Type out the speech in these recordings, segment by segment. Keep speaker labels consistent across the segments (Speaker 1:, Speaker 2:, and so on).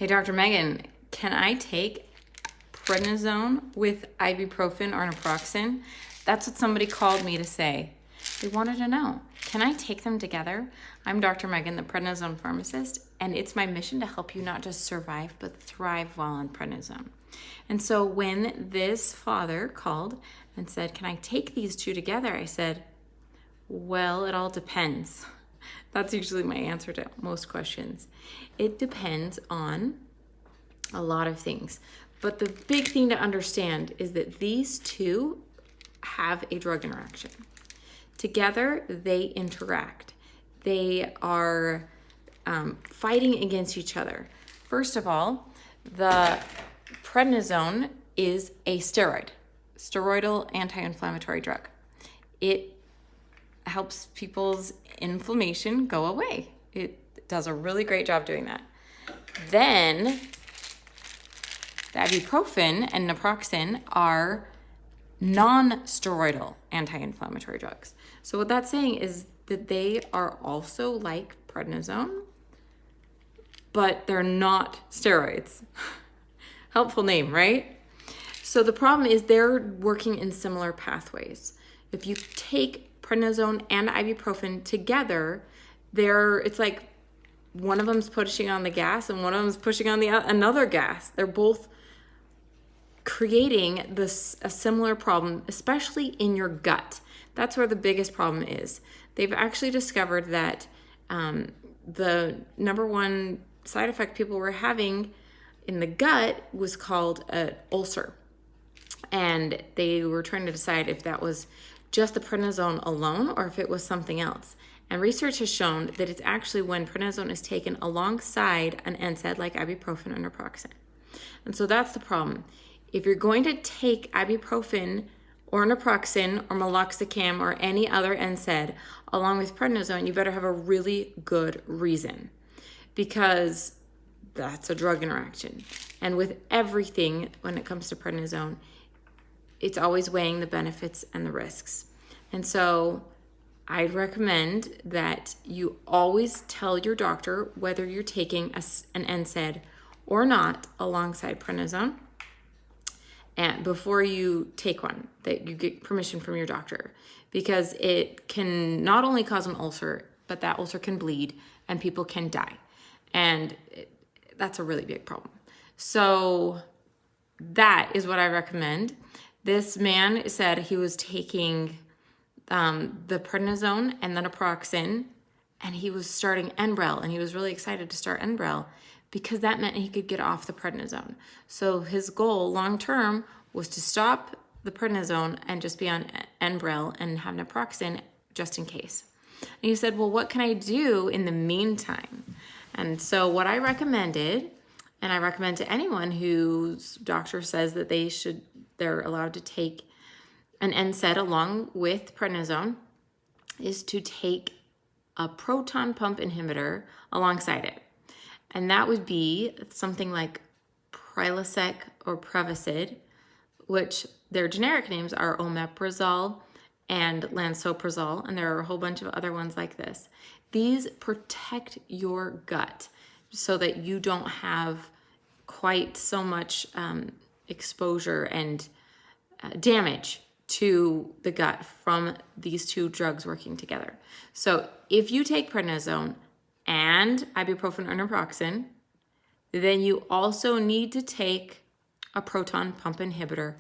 Speaker 1: Hey, Dr. Megan, can I take prednisone with ibuprofen or naproxen? That's what somebody called me to say. They wanted to know, can I take them together? I'm Dr. Megan, the prednisone pharmacist, and it's my mission to help you not just survive, but thrive while on prednisone. And so when this father called and said, can I take these two together? I said, well, it all depends. That's usually my answer to most questions. It depends on a lot of things. But the big thing to understand is that these two have a drug interaction. Together, they interact. They are fighting against each other. First of all, the prednisone is a steroidal anti-inflammatory drug. It helps people's inflammation go away. It does a really great job doing that. Then the ibuprofen and naproxen are non-steroidal anti-inflammatory drugs. So what that's saying is that they are also like prednisone, but they're not steroids. Helpful name, right? So the problem is they're working in similar pathways. If you take prednisone and ibuprofen together, it's like one of them's pushing on the gas and one of them's pushing on another gas. They're both creating a similar problem, especially in your gut. That's where the biggest problem is. They've actually discovered that the number one side effect people were having in the gut was called an ulcer. And they were trying to decide if that was just the prednisone alone or if it was something else. And research has shown that it's actually when prednisone is taken alongside an NSAID like ibuprofen or naproxen. And so that's the problem. If you're going to take ibuprofen or naproxen or meloxicam or any other NSAID along with prednisone, you better have a really good reason, because that's a drug interaction. And with everything, when it comes to prednisone, it's always weighing the benefits and the risks. And so I'd recommend that you always tell your doctor whether you're taking an NSAID or not alongside prednisone, and before you take one, that you get permission from your doctor, because it can not only cause an ulcer, but that ulcer can bleed and people can die. And that's a really big problem. So that is what I recommend. This man said he was taking the prednisone and the naproxen, and he was starting Enbrel, and he was really excited to start Enbrel because that meant he could get off the prednisone. So his goal long term was to stop the prednisone and just be on Enbrel and have naproxen just in case. And he said, well, what can I do in the meantime? And so what I recommended, and I recommend to anyone whose doctor says that they're allowed to take an NSAID along with prednisone, is to take a proton pump inhibitor alongside it. And that would be something like Prilosec or Prevacid, which their generic names are omeprazole and lansoprazole, and there are a whole bunch of other ones like this. These protect your gut so that you don't have quite so much exposure and damage to the gut from these two drugs working together. So if you take prednisone and ibuprofen or naproxen, then you also need to take a proton pump inhibitor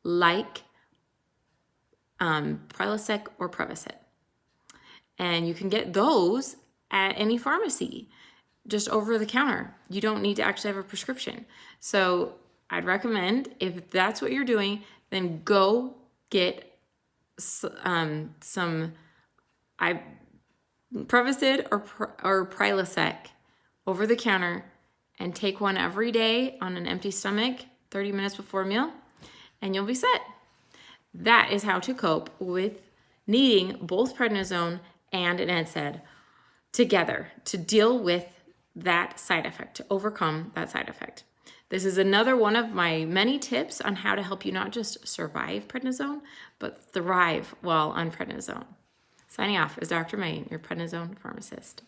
Speaker 1: like Prilosec or Prevacid. And you can get those at any pharmacy, just over the counter. You don't need to actually have a prescription. So I'd recommend, if that's what you're doing, then go get some Prevacid or Prilosec over the counter and take one every day on an empty stomach, 30 minutes before a meal, and you'll be set. That is how to cope with needing both prednisone and an NSAID together to deal with that side effect, to overcome that side effect. This is another one of my many tips on how to help you not just survive prednisone, but thrive while on prednisone. Signing off is Dr. Megan, your prednisone pharmacist.